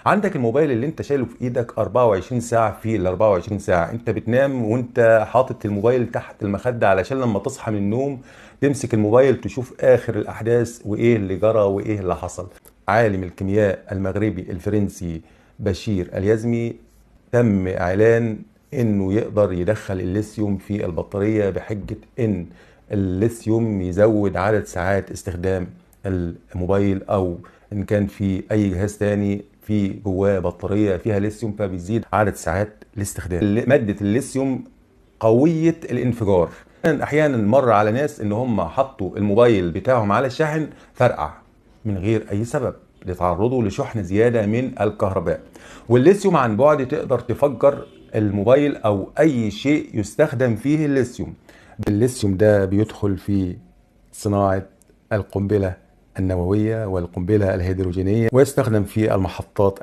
عندك الموبايل اللي انت شايله في ايدك 24 ساعة، في ال 24 ساعة انت بتنام وانت حاطط الموبايل تحت المخدة علشان لما تصحى من النوم تمسك الموبايل تشوف اخر الاحداث وايه اللي جرى وايه اللي حصل. عالم الكيمياء المغربي الفرنسي بشير اليزمي تم اعلان انه يقدر يدخل الليثيوم في البطارية بحجة ان الليثيوم يزود عدد ساعات استخدام الموبايل، او ان كان في اي جهاز تاني في جواه بطارية فيها ليثيوم فبيزيد عدد ساعات الاستخدام. مادة الليثيوم قوية الانفجار. احيانا مر على ناس ان هم حطوا الموبايل بتاعهم على الشاحن فرقع من غير اي سبب لتعرضوا لشحن زيادة من الكهرباء. والليثيوم عن بعد تقدر تفجر الموبايل او اي شيء يستخدم فيه الليثيوم. الليثيوم ده بيدخل في صناعة القنبلة النووية والقنبلة الهيدروجينية، ويستخدم في المحطات